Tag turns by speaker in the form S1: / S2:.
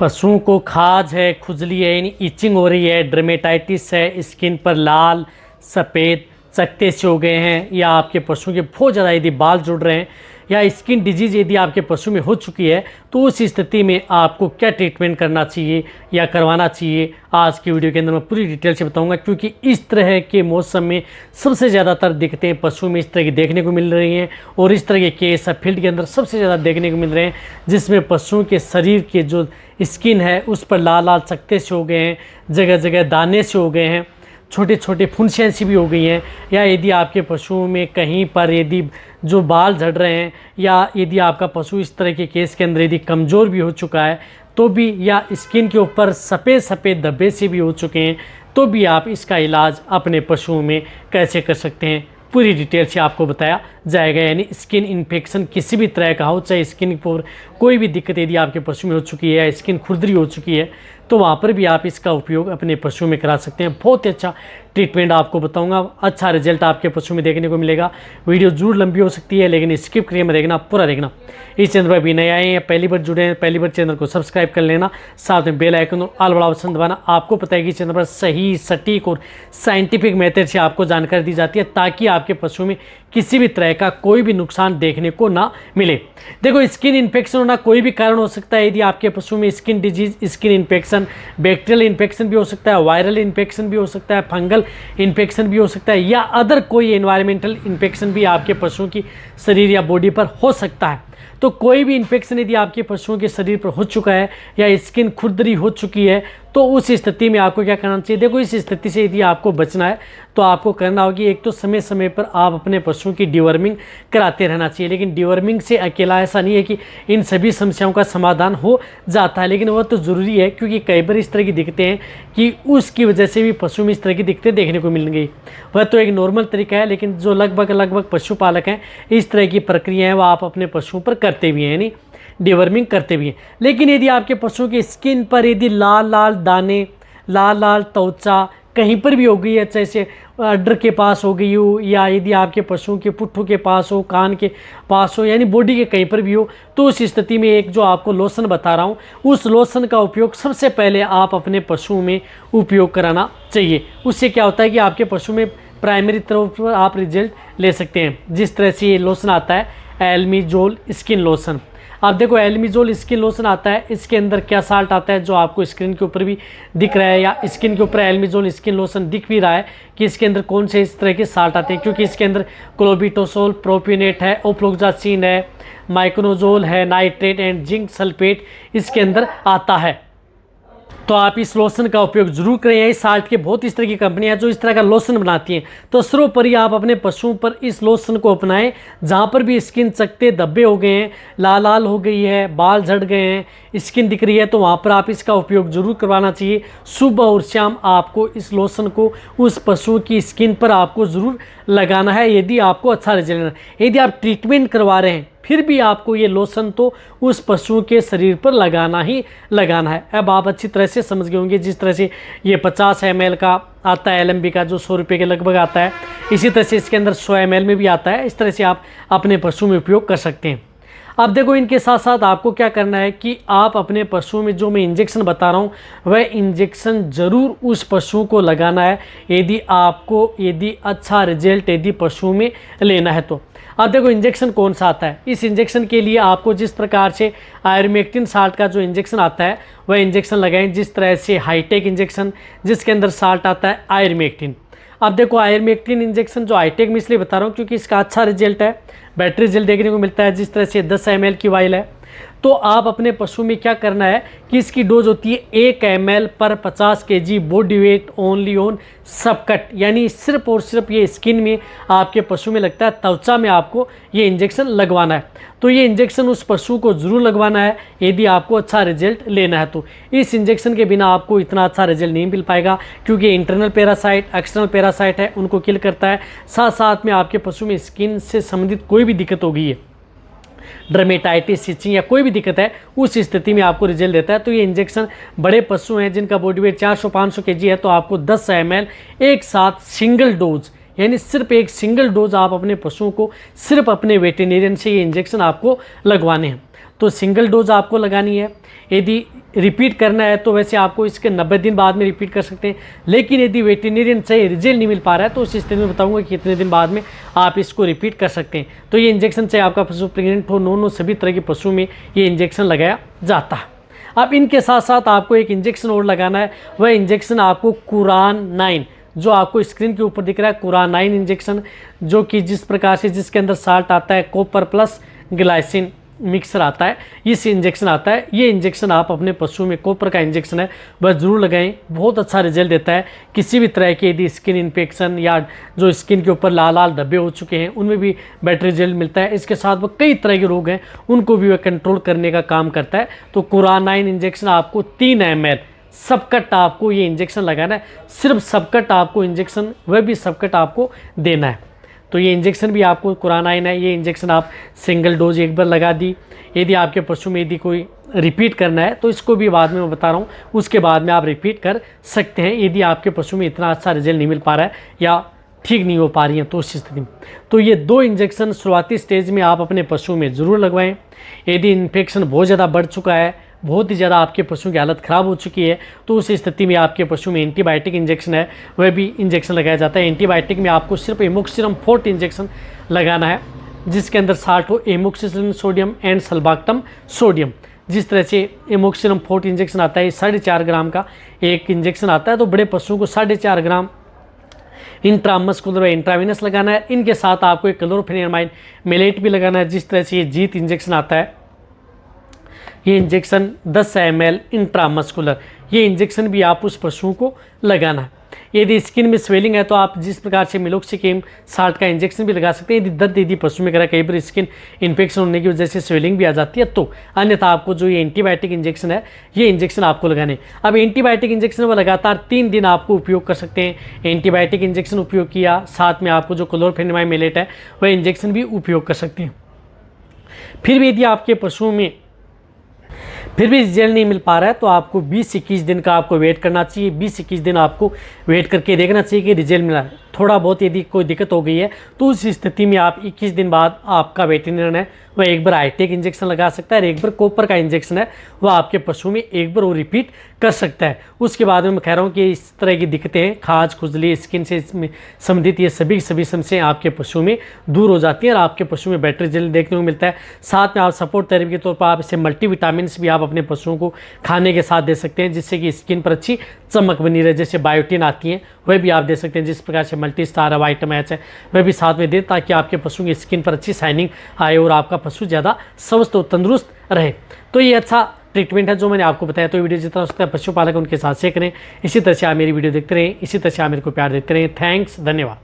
S1: पशुओं को खाज है, खुजली है यानी इचिंग हो रही है, डर्मेटाइटिस है, स्किन पर लाल सफ़ेद चकत्ते से हो गए हैं, या आपके पशु के बहुत ज़्यादा यदि बाल जुड़ रहे हैं, या स्किन डिजीज़ यदि आपके पशु में हो चुकी है, तो उस स्थिति में आपको क्या ट्रीटमेंट करना चाहिए या करवाना चाहिए, आज की वीडियो के अंदर मैं पूरी डिटेल से बताऊंगा। क्योंकि इस तरह के मौसम में सबसे ज़्यादातर दिक्कतें पशु में इस तरह की देखने को मिल रही हैं, और इस तरह के केस फील्ड के अंदर सबसे ज़्यादा देखने को मिल रहे हैं, जिसमें पशुओं के शरीर के जो स्किन है उस पर लाल लाल चकत्ते से हो गए हैं, जगह जगह दाने से हो गए हैं, छोटे छोटे फुंसियाँ सी भी हो गई हैं, या यदि आपके पशुओं में कहीं पर यदि जो बाल झड़ रहे हैं, या यदि आपका पशु इस तरह के केस के अंदर यदि कमज़ोर भी हो चुका है तो भी, या स्किन के ऊपर सफ़ेद सफ़ेद धब्बे से भी हो चुके हैं, तो भी आप इसका इलाज अपने पशुओं में कैसे कर सकते हैं पूरी डिटेल से आपको बताया जाएगा। यानी स्किन इन्फेक्शन किसी भी तरह का हो, चाहे स्किन पर कोई भी दिक्कत यदि आपके पशु में हो चुकी है, स्किन खुरदरी हो चुकी है, तो वहाँ पर भी आप इसका उपयोग अपने पशु में करा सकते हैं। बहुत ही अच्छा ट्रीटमेंट आपको बताऊंगा, अच्छा रिजल्ट आपके पशु में देखने को मिलेगा। वीडियो जरूर लंबी हो सकती है, लेकिन स्किप करिए मत देखना, पूरा देखना। इस चैनल पर भी नए आए हैं, पहली बार जुड़े हैं, पहली बार चैनल को सब्सक्राइब कर लेना, साथ में बेल आइकन और ऑल वाला ऑप्शन दबाना। आपको पता है कि चैनल पर सही सटीक और साइंटिफिक मेथड से आपको जानकारी दी जाती है, ताकि आपके पशु में किसी भी तरह का कोई भी नुकसान देखने को ना मिले। देखो, स्किन इन्फेक्शन होना कोई भी कारण हो सकता है। यदि आपके पशु में skin disease, skin infection, bacterial infection भी हो सकता है, वायरल इन्फेक्शन भी हो सकता है, फंगल इन्फेक्शन भी हो सकता है, या अदर कोई एनवायरमेंटल इन्फेक्शन भी आपके पशुओं की शरीर या बॉडी पर हो सकता है। तो कोई भी इन्फेक्शन यदि आपके पशुओं के शरीर पर हो चुका है, या स्किन खुरदरी हो चुकी है, तो उस स्थिति में आपको क्या करना चाहिए। देखो, इस स्थिति से यदि आपको बचना है तो आपको करना होगी, एक तो समय समय पर आप अपने पशुओं की डिवर्मिंग कराते रहना चाहिए। लेकिन डिवर्मिंग से अकेला ऐसा नहीं है कि इन सभी समस्याओं का समाधान हो जाता है, लेकिन वह तो ज़रूरी है, क्योंकि कई बार इस तरह की दिक्कतें हैं कि उसकी वजह से भी पशु में इस तरह की दिक्कतें देखने को मिल गई। वह तो एक नॉर्मल तरीका है, लेकिन जो लगभग पशुपालक हैं, इस तरह की प्रक्रिया है वह आप अपने पशुओं पर करते भी हैं, यानी डिवर्मिंग करते भी हैं। लेकिन यदि आपके पशुओं की स्किन पर यदि लाल लाल दाने, लाल लाल त्वचा कहीं पर भी हो गई है, जैसे अड्डर के पास हो गई हो, या यदि आपके पशुओं के पुट्ठों के पास हो, कान के पास हो, यानी बॉडी के कहीं पर भी हो, तो उस स्थिति में एक जो आपको लोशन बता रहा हूँ, उस लोशन का उपयोग सबसे पहले आप अपने पशुओं में उपयोग कराना चाहिए। उससे क्या होता है कि आपके पशु में प्राइमरी तौर पर आप रिजल्ट ले सकते हैं। जिस तरह से ये लोशन आता है एल्मीजोल स्किन लोशन, आप देखो एल्मीजोल स्किन लोशन आता है, इसके अंदर क्या साल्ट आता है जो आपको स्क्रीन के ऊपर भी दिख रहा है, या स्किन के ऊपर एल्मीजोल स्किन लोशन दिख भी रहा है कि इसके अंदर कौन से इस तरह के साल्ट आते हैं। क्योंकि इसके अंदर क्लोबिटोसोल, प्रोपिनेट है, ओफ्लोक्सासिन है, माइक्रोजोल है, नाइट्रेट एंड जिंक सल्फेट इसके अंदर आता है। तो आप इस लोशन का उपयोग जरूर करें। इस साल्ट के बहुत इस तरह की कंपनियां जो इस तरह का लोशन बनाती हैं, तो सर्वोपरि आप अपने पशुओं पर इस लोशन को अपनाएं। जहां पर भी स्किन चकत्ते धब्बे हो गए हैं, लाल लाल हो गई है, बाल झड़ गए हैं, स्किन दिख रही है, तो वहां पर आप इसका उपयोग जरूर करवाना चाहिए। सुबह और शाम आपको इस लोशन को उस पशु की स्किन पर आपको ज़रूर लगाना है, यदि आपको अच्छा रिजल्ट लेना है। यदि आप ट्रीटमेंट करवा रहे हैं फिर भी आपको ये लोशन तो उस पशु के शरीर पर लगाना ही लगाना है। अब आप अच्छी तरह से समझ गए होंगे, जिस तरह से ये 50 ml का आता है LMB का, जो 100 रुपये के लगभग आता है, इसी तरह से इसके अंदर 100 ml में भी आता है। इस तरह से आप अपने पशु में उपयोग कर सकते हैं। अब देखो, इनके साथ साथ आपको क्या करना है कि आप अपने पशुओं में जो मैं इंजेक्शन बता रहा हूँ, वह इंजेक्शन ज़रूर उस पशु को लगाना है, यदि अच्छा रिजल्ट यदि पशु में लेना है तो। अब देखो, इंजेक्शन कौन सा आता है। इस इंजेक्शन के लिए आपको जिस प्रकार से आयुर्मेक्टिन साल्ट का जो इंजेक्शन आता है वह इंजेक्शन लगाएं। जिस तरह से हाईटेक इंजेक्शन, जिसके अंदर साल्ट आता है आयुर्मेक्टिन। अब देखो, आयुर्मेक्टिन इंजेक्शन जो हाईटेक में इसलिए बता रहा हूँ क्योंकि इसका अच्छा रिजल्ट है, बेटर रिजल्ट देखने को मिलता है। जिस तरह से 10 ml की वाइल है, तो आप अपने पशु में क्या करना है कि इसकी डोज होती है 1 ml पर 50 kg body weight only on subcut, यानी सिर्फ और सिर्फ ये स्किन में आपके पशु में लगता है, त्वचा में आपको ये इंजेक्शन लगवाना है। तो ये इंजेक्शन उस पशु को ज़रूर लगवाना है यदि आपको अच्छा रिजल्ट लेना है। तो इस इंजेक्शन के बिना आपको इतना अच्छा रिजल्ट नहीं मिल पाएगा, क्योंकि इंटरनल पैरासाइट, एक्सटर्नल पैरासाइट है, उनको किल करता है। साथ साथ में आपके पशु में स्किन से संबंधित कोई भी दिक्कत हो गई है, डर्मेटाइटिस, इचिंग या कोई भी दिक्कत है, उस स्थिति में आपको रिजल्ट देता है। तो ये इंजेक्शन बड़े पशु हैं जिनका बॉडी वेट 400-500 kg है, तो आपको 10 ml एक साथ सिंगल डोज, यानी सिर्फ एक सिंगल डोज आप अपने पशुओं को सिर्फ अपने वेटेरिनियन से ये इंजेक्शन आपको लगवाने हैं। तो सिंगल डोज आपको लगानी है। यदि रिपीट करना है तो वैसे आपको इसके 90 दिन बाद में रिपीट कर सकते हैं, लेकिन यदि वेटेरिनेरियन से रिजल्ट नहीं मिल पा रहा है तो उस स्थिति में बताऊंगा कि कितने दिन बाद में आप इसको रिपीट कर सकते हैं। तो ये इंजेक्शन चाहे आपका पशु प्रेग्नेंट हो, नॉन हो, सभी तरह के पशु में ये इंजेक्शन लगाया जाता है। अब इनके साथ साथ आपको एक इंजेक्शन और लगाना है, वह इंजेक्शन आपको कुरान 9, जो आपको स्क्रीन के ऊपर दिख रहा है, कुरान 9 इंजेक्शन, जो कि जिस प्रकार से जिसके अंदर साल्ट आता है, कॉपर प्लस ग्लाइसिन मिक्सर आता है, इस इंजेक्शन आता है। ये इंजेक्शन आप अपने पशु में, कॉपर का इंजेक्शन है, वह ज़रूर लगाएं, बहुत अच्छा रिजल्ट देता है। किसी भी तरह के यदि स्किन इन्फेक्शन या जो स्किन के ऊपर लाल लाल धब्बे हो चुके हैं उनमें भी बेटर रिजल्ट मिलता है। इसके साथ वो कई तरह के रोग हैं उनको भी वह कंट्रोल करने का काम करता है। तो कुरान 9 इंजेक्शन आपको 3 ml सबकट आपको ये इंजेक्शन लगाना है, सिर्फ सबकट आपको इंजेक्शन, वह भी सबकट आपको देना है। तो ये इंजेक्शन भी आपको कुरान 9 है, ये इंजेक्शन आप सिंगल डोज एक बार लगा दी। यदि आपके पशु में यदि कोई रिपीट करना है तो इसको भी बाद में मैं बता रहा हूँ, उसके बाद में आप रिपीट कर सकते हैं यदि आपके पशु में इतना अच्छा रिजल्ट नहीं मिल पा रहा है या ठीक नहीं हो पा रही है तो उस स्थिति में। तो ये 2 इंजेक्शन शुरुआती स्टेज में आप अपने पशु में ज़रूर लगवाएं। यदि इन्फेक्शन बहुत ज़्यादा बढ़ चुका है, बहुत ही ज़्यादा आपके पशु की हालत ख़राब हो चुकी है, तो उस स्थिति में आपके पशु में एंटीबायोटिक इंजेक्शन है, वह भी इंजेक्शन लगाया जाता है। एंटीबायोटिक में आपको सिर्फ एमोक्सिसिलिन फोर्ट इंजेक्शन लगाना है, जिसके अंदर साल्ट हो एमोक्सिसिलिन सोडियम एंड सल्बाक्टम सोडियम। जिस तरह से एमोक्सिसिलिन फोर्ट इंजेक्शन आता है, 4.5 ग्राम का एक इंजेक्शन आता है, तो बड़े पशुओं को 4.5 ग्राम इंट्रामस्कुलर व इंट्रावेनस लगाना है। इनके साथ आपको एक क्लोरोफेनिरामाइड मेलेट भी लगाना है। जिस तरह से ये जीत इंजेक्शन आता है, ये इंजेक्शन 10 ml इंट्रामस्कुलर, ये इंजेक्शन भी आप उस पशुओं को लगाना है। यदि स्किन में स्वेलिंग है तो आप जिस प्रकार से मिलोक्सिकेम साल्ट का इंजेक्शन भी लगा सकते हैं। यदि दर्द यदि पशु में कई बार स्किन इन्फेक्शन होने की वजह से स्वेलिंग भी आ जाती है, तो अन्यथा आपको जो ये एंटीबायोटिक इंजेक्शन है, ये इंजेक्शन आपको लगाने। अब एंटीबायोटिक इंजेक्शन वो लगातार 3 दिन आपको उपयोग कर सकते हैं। एंटीबायोटिक इंजेक्शन उपयोग किया, साथ में आपको जो क्लोरोफेनिरामाइड मेलेट है वह इंजेक्शन भी उपयोग कर सकते हैं। फिर भी यदि आपके पशुओं में फिर भी रिजल्ट नहीं मिल पा रहा है तो आपको 20-21 दिन का आपको वेट करना चाहिए। 20-21 दिन आपको वेट करके देखना चाहिए कि रिजल्ट मिला है। थोड़ा बहुत यदि कोई दिक्कत हो गई है तो उस स्थिति में आप 21 दिन बाद आपका वेटेरिनरियन है वह एक बार आईटेक इंजेक्शन लगा सकता है और एक बार कॉपर का इंजेक्शन है वह आपके पशु में एक बार वो रिपीट कर सकता है। उसके बाद में मैं कह रहा हूँ कि इस तरह की दिक्कतें, खाज खुजली, स्किन से संबंधित ये सभी समस्याएं आपके पशु में दूर हो जाती हैं और आपके पशु में बेटर रिजल्ट देखने को मिलता है। साथ में आप सपोर्ट थेरेपी के तौर पर आप इसे मल्टीविटामिन भी आप अपने पशुओं को खाने के साथ दे सकते हैं, जिससे कि स्किन पर अच्छी चमक बनी रहे। जैसे बायोटिन आती हैं वह भी आप दे सकते हैं, जिस प्रकार से मल्टी स्टार है, वाइटम एच है, वह भी साथ में दे, ताकि आपके पशु की स्किन पर अच्छी शाइनिंग आए और आपका पशु ज़्यादा स्वस्थ और तंदुरुस्त रहे। तो ये अच्छा ट्रीटमेंट है जो मैंने आपको बताया। तो वीडियो जितना हो सकता है पशुपालक उनके साथ शेयर करें। इसी तरह से आप मेरी वीडियो देखते रहें, इसी तरह से आप मेरे को प्यार देते रहें। थैंक्स, धन्यवाद।